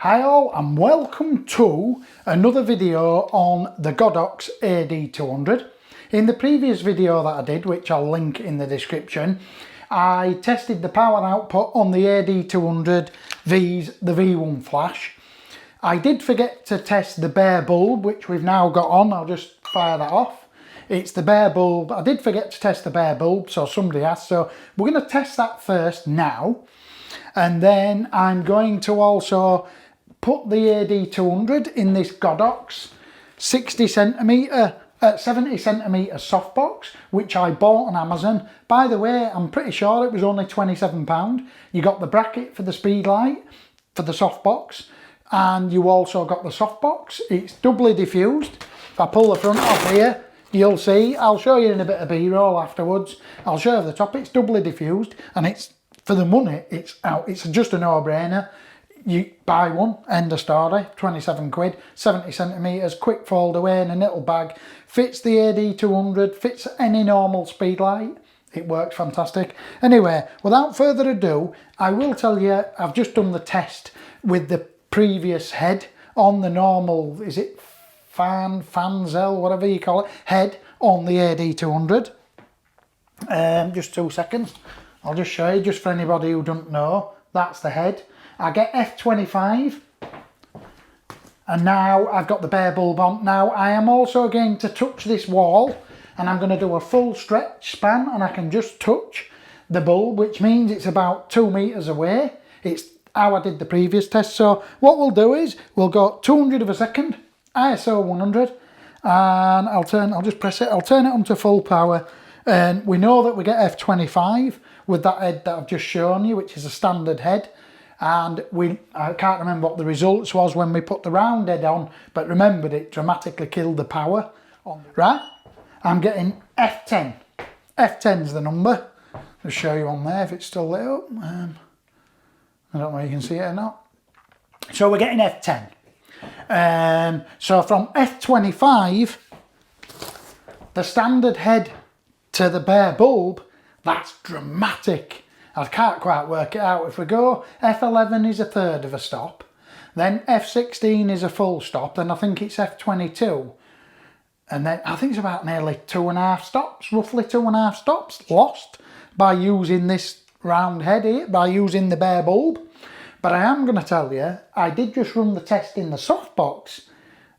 Hi all and welcome to another video on the Godox ad200. In the previous video that I did, which I'll link in the description, I tested the power output on the ad200 vs the V1 flash. I did forget to test the bare bulb, which we've now got on. I'll just fire that off. It's the bare bulb. I did forget to test the bare bulb, so somebody asked. So we're going to test that first now. And then I'm going to also put the ad200 in this Godox 70 centimetre softbox, which I bought on Amazon. By the way, I'm pretty sure it was only £27. You got the bracket for the speed light for the softbox, and you also got the softbox. It's doubly diffused. If I pull the front off here, you'll see. I'll show you in a bit of B-roll afterwards. I'll show you the top. It's doubly diffused, and it's, for the money, it's out. It's just a no-brainer. You buy one, end of story, 27 quid, 70 centimetres, quick fold away in a little bag, fits the ad200, fits any normal speed light. It works fantastic. Anyway, without further ado, I will tell you, I've just done the test with the previous head on the normal, is it fanzel, whatever you call it, head on the ad200. Just 2 seconds. I'll just show you, just for anybody who doesn't know, that's the head. I get F25, and now I've got the bare bulb on. Now I am also going to touch this wall, and I'm going to do a full stretch span, and I can just touch the bulb, which means it's about 2 meters away. It's how I did the previous test. So what we'll do is we'll go 200 of a second, ISO 100, and I'll just press it. I'll turn it on to full power, and we know that we get F25 with that head that I've just shown you, which is a standard head. And I can't remember what the results was when we put the round head on, but remembered it dramatically killed the power. Right, I'm getting F10. F10's the number. I'll show you on there if it's still lit up. I don't know if you can see it or not. So we're getting F10. So from F25, the standard head to the bare bulb, that's dramatic. I can't quite work it out. If we go, F11 is a third of a stop, then F16 is a full stop, then I think it's F22, and then I think it's about nearly 2.5 stops, roughly 2.5 stops lost by using this round head here, by using the bare bulb. But I am going to tell you, I did just run the test in the softbox,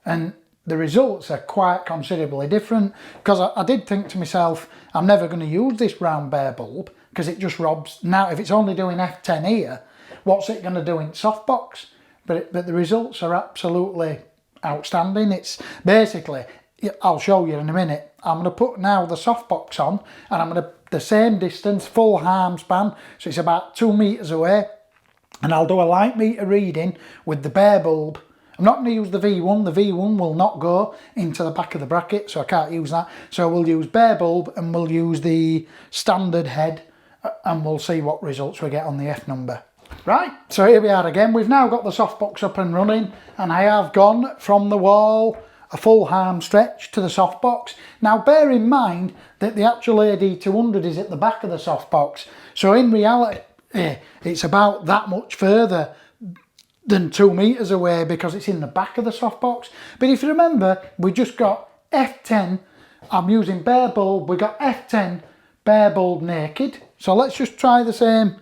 and the results are quite considerably different, because I did think to myself, I'm never going to use this round bare bulb, because it just robs. Now if it's only doing F10 here, what's it going to do in softbox? But the results are absolutely outstanding. It's basically, I'll show you in a minute, I'm going to put now the softbox on, and I'm going to, the same distance, full arm span, so it's about 2 meters away, and I'll do a light meter reading with the bare bulb. I'm not going to use the V1. The V1 will not go into the back of the bracket, so I can't use that. So we'll use bare bulb, and we'll use the standard head, and we'll see what results we get on the F number. Right, so here we are again. We've now got the softbox up and running, and I have gone from the wall a full arm stretch to the softbox. Now bear in mind that the actual ad200 is at the back of the softbox, so in reality it's about that much further than 2 meters away, because it's in the back of the softbox. But if you remember, we just got F10, I'm using bare bulb, we got F10 bare bulb naked. So let's just try the same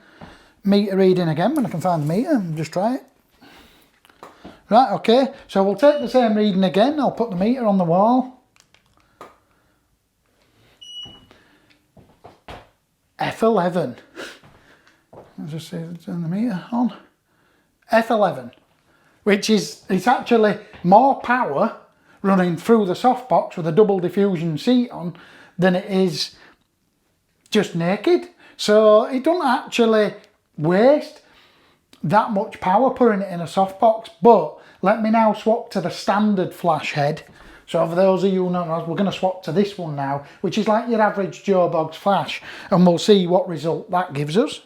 meter reading again when I can find the meter and just try it. Right, okay, so we'll take the same reading again. I'll put the meter on the wall. F11. Let's just see if it's on the meter on. F11, which is, it's actually more power running through the softbox with a double diffusion seat on than it is just naked. So it don't actually waste that much power putting it in a softbox. But let me now swap to the standard flash head. So for those of you who don't know, we're going to swap to this one now, which is like your average Joe Boggs flash, and we'll see what result that gives us.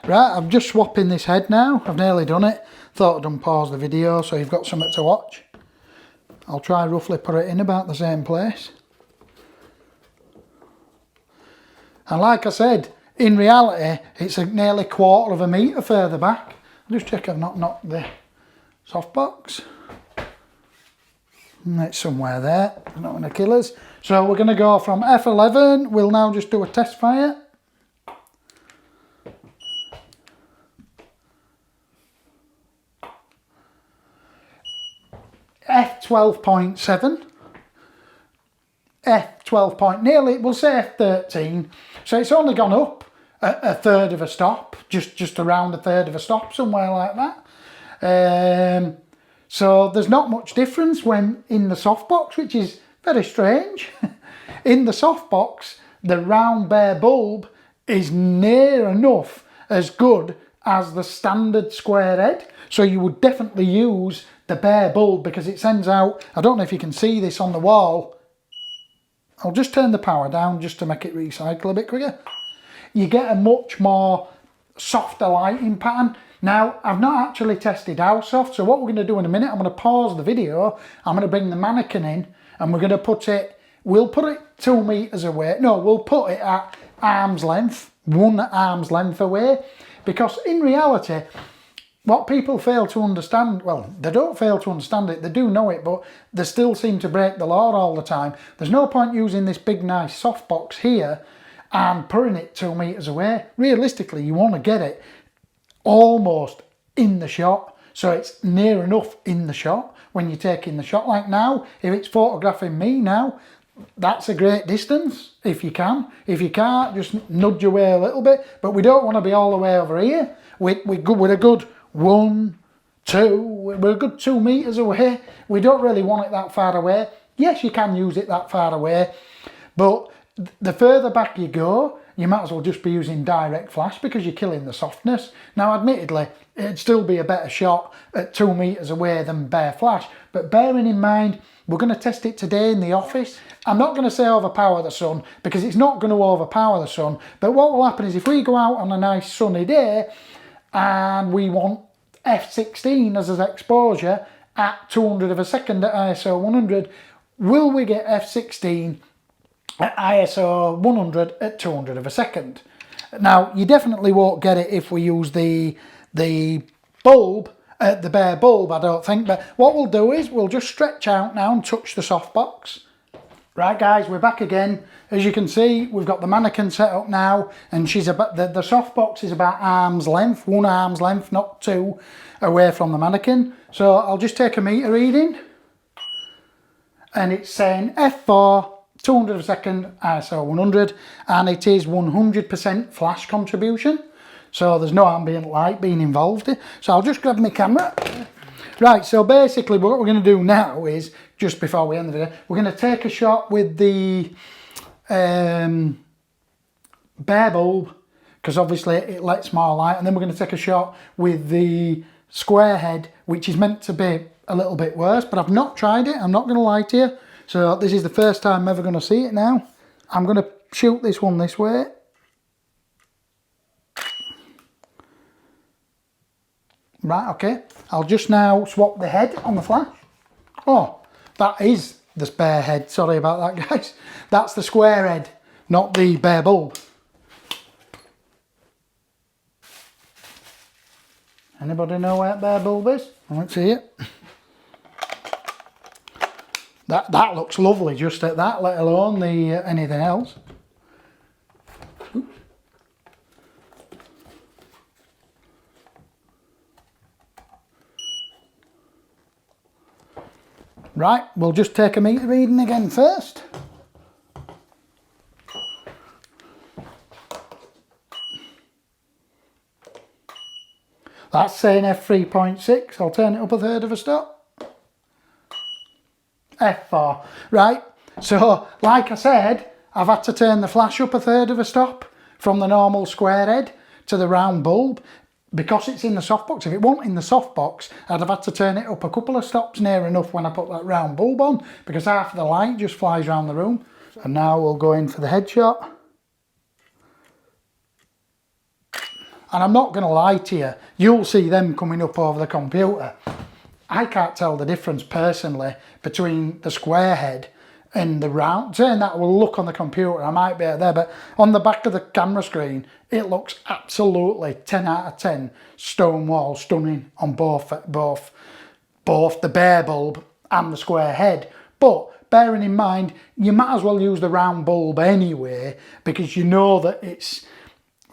Right, I'm just swapping this head now. I've nearly done it. Thought I'd unpause the video so you've got something to watch. I'll try roughly put it in about the same place. And like I said, in reality, it's a nearly 1/4 of a metre further back. I'll just check I've not knocked the Softbox. And it's somewhere there, it's not going to kill us. So we're going to go from F11, we'll now just do a test fire. F12.7. F12 nearly, we'll say F13. So it's only gone up a third of a stop, just around a third of a stop, somewhere like that. So there's not much difference when in the softbox, which is very strange. In the softbox, the round bare bulb is near enough as good as the standard square head. So you would definitely use the bare bulb because it sends out, I don't know if you can see this on the wall. I'll just turn the power down just to make it recycle a bit quicker. You get a much more softer lighting pattern. Now, I've not actually tested how soft, so what we're going to do in a minute, I'm going to pause the video, I'm going to bring the mannequin in, and we're going to put it, we'll put it 2 meters away, no, we'll put it at arm's length, 1 arm's length away, because in reality, what people fail to understand, well, they don't fail to understand it, they do know it, but they still seem to break the law all the time. There's no point using this big nice softbox here and putting it 2 meters away. Realistically, you want to get it almost in the shot, so it's near enough in the shot when you're taking the shot. Like now, if it's photographing me now, that's a great distance if you can. If you can't, just nudge away a little bit, but we don't want to be all the way over here. We're a good 1, 2, we're a good 2 meters away. We don't really want it that far away. Yes, you can use it that far away, but the further back you go, you might as well just be using direct flash because you're killing the softness. Now, admittedly, it'd still be a better shot at 2 meters away than bare flash, but bearing in mind, we're going to test it today in the office. I'm not going to say overpower the sun because it's not going to overpower the sun, but what will happen is if we go out on a nice sunny day and we want F16 as an exposure at 200 of a second at ISO 100, will we get F16 at ISO 100 at 200 of a second? Now, you definitely won't get it if we use the bulb, the bare bulb, I don't think, but what we'll do is we'll just stretch out now and touch the softbox. Right guys, we're back again. As you can see, we've got the mannequin set up now, and she's about the softbox is about arm's length, 1 arm's length, not 2, away from the mannequin. So I'll just take a meter reading, and it's saying F4, 200 of a second, ISO 100, and it is 100% flash contribution. So there's no ambient light being involved here. So I'll just grab my camera. Right, so basically what we're going to do now is, just before we end the video, we're going to take a shot with the bare bulb, because obviously it lets more light, and then we're going to take a shot with the square head, which is meant to be a little bit worse, but I've not tried it, I'm not going to lie to you. So this is the first time I'm ever going to see it now. I'm going to shoot this one this way. Right, okay. I'll just now swap the head on the flash. Oh, that is the spare head. Sorry about that, guys. That's the square head, not the bare bulb. Anybody know where bare bulb is? I won't see it. That looks lovely just at that, let alone the anything else. Right, we'll just take a meter reading again first. That's saying F3.6, I'll turn it up a third of a stop. F4. Right, so like I said, I've had to turn the flash up a third of a stop from the normal square head to the round bulb because it's in the softbox. If it wasn't in the softbox, I'd have had to turn it up a couple of stops near enough when I put that round bulb on, because half of the light just flies around the room. And now we'll go in for the headshot. And I'm not going to lie to you, you'll see them coming up over the computer. I can't tell the difference personally between the square head and the round. Saying that will look on the computer, I might be out there, but on the back of the camera screen, it looks absolutely 10 out of 10, stonewall, stunning on both both the bare bulb and the square head. But bearing in mind, you might as well use the round bulb anyway, because you know that it's,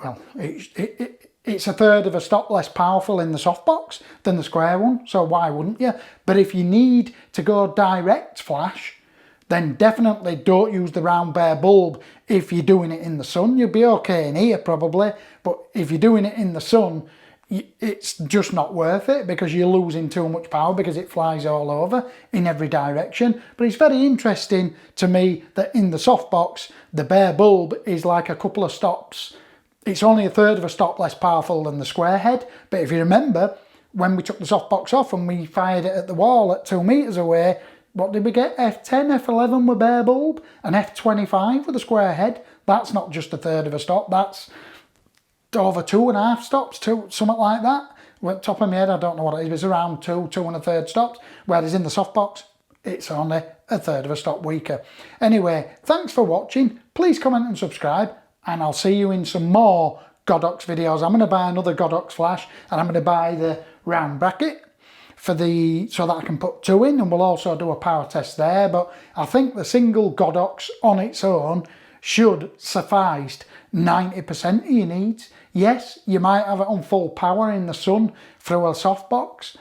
well, it's a third of a stop less powerful in the softbox than the square one, so why wouldn't you? But if you need to go direct flash, then definitely don't use the round bare bulb if you're doing it in the sun. You'll be okay in here probably, but if you're doing it in the sun, it's just not worth it, because you're losing too much power because it flies all over in every direction. But it's very interesting to me that in the softbox, the bare bulb is like a couple of stops. It's only a third of a stop less powerful than the square head. But if you remember, when we took the softbox off and we fired it at the wall at 2 meters away, what did we get? F10, F11 with bare bulb, and F25 with a square head. That's not just a third of a stop, that's over 2.5 stops, something like that. Well, top of my head, I don't know what it is, it's around 2 1/3 stops, whereas in the softbox, it's only a third of a stop weaker. Anyway, thanks for watching. Please comment and subscribe, and I'll see you in some more Godox videos. I'm going to buy another Godox flash, and I'm going to buy the round bracket so that I can put 2 in, and we'll also do a power test there. But I think the single Godox on its own should suffice 90% of your needs. Yes, you might have it on full power in the sun through a softbox,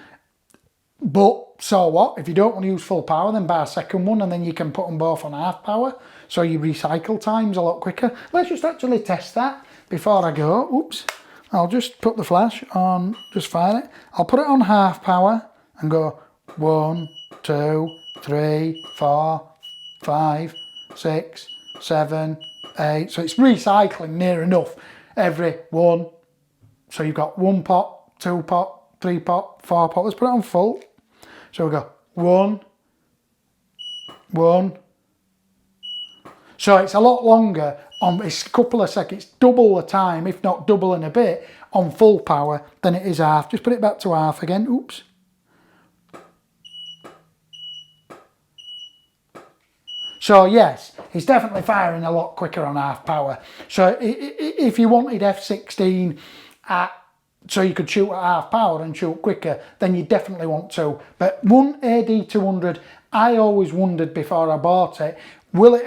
but so what? If you don't want to use full power, then buy a second one, and then you can put them both on half power, so your recycle time's a lot quicker. Let's just actually test that before I go. Oops. I'll just put the flash on, just fire it. I'll put it on half power and go 1, 2, 3, 4, 5, 6, 7, 8. So it's recycling near enough every one. So you've got 1 pot, 2 pot, 3 pot, 4 pot. Let's put it on full. So we go 1, 1. So it's a lot longer. It's a couple of seconds, double the time, if not double and a bit, on full power than it is half. Just put it back to half again. Oops. So yes, it's definitely firing a lot quicker on half power. So if you wanted F16 so you could shoot at half power and shoot quicker, then you definitely want to. But one AD200, I always wondered before I bought it, will it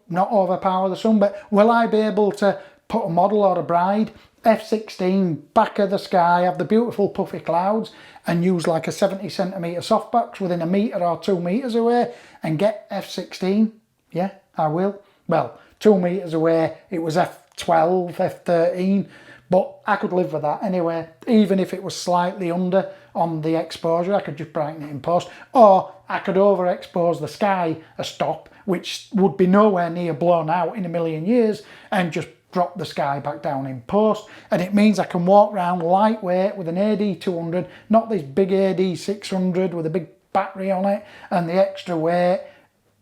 not overpower the sun, but will I be able to put a model or a bride, F16, back of the sky, have the beautiful puffy clouds, and use like a 70cm softbox within 1 meter or 2 meters away and get F16? Yeah, I will. Well, 2 meters away, it was F12, F13, but I could live with that anyway. Even if it was slightly under on the exposure, I could just brighten it in post. Or I could overexpose the sky a stop, which would be nowhere near blown out in a million years, and just drop the sky back down in post. And it means I can walk around lightweight with an AD200, not this big AD600 with a big battery on it and the extra weight.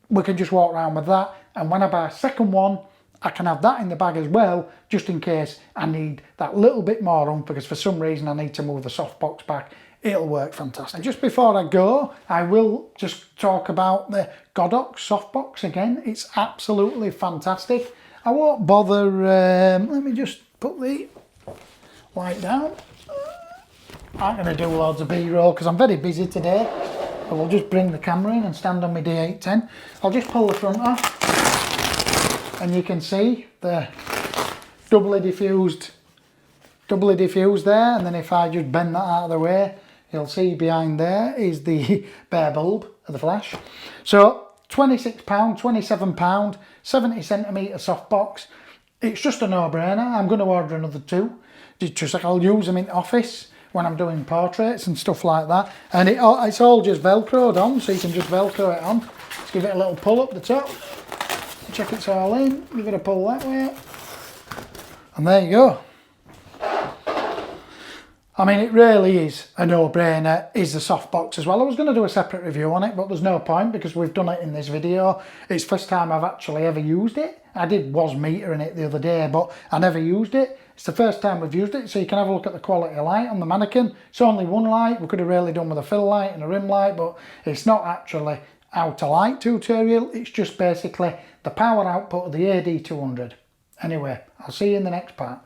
We can just walk around with that. And when I buy a second one, I can have that in the bag as well, just in case I need that little bit more oomph, because for some reason I need to move the softbox back. It'll work fantastic. And just before I go, I will just talk about the Godox softbox again. It's absolutely fantastic. I won't bother, let me just put the light down. I'm going to do loads of B-roll because I'm very busy today. I will just bring the camera in and stand on my D810. I'll just pull the front off, and you can see the doubly diffused there. And then if I just bend that out of the way, you'll see behind there is the bare bulb of the flash. So £26, £27, 70cm softbox. It's just a no-brainer. I'm going to order another 2. Just like I'll use them in office when I'm doing portraits and stuff like that. And it's all just velcroed on, so you can just velcro it on. Just give it a little pull up the top. Check it's all in. Give it a pull that way. And there you go. I mean, it really is a no-brainer, is the softbox as well. I was going to do a separate review on it, but there's no point because we've done it in this video. It's the first time I've actually ever used it. I was metering it the other day, but I never used it. It's the first time we've used it, so you can have a look at the quality of light on the mannequin. It's only one light. We could have really done with a fill light and a rim light, but it's not actually how to light tutorial. It's just basically the power output of the AD200. Anyway, I'll see you in the next part.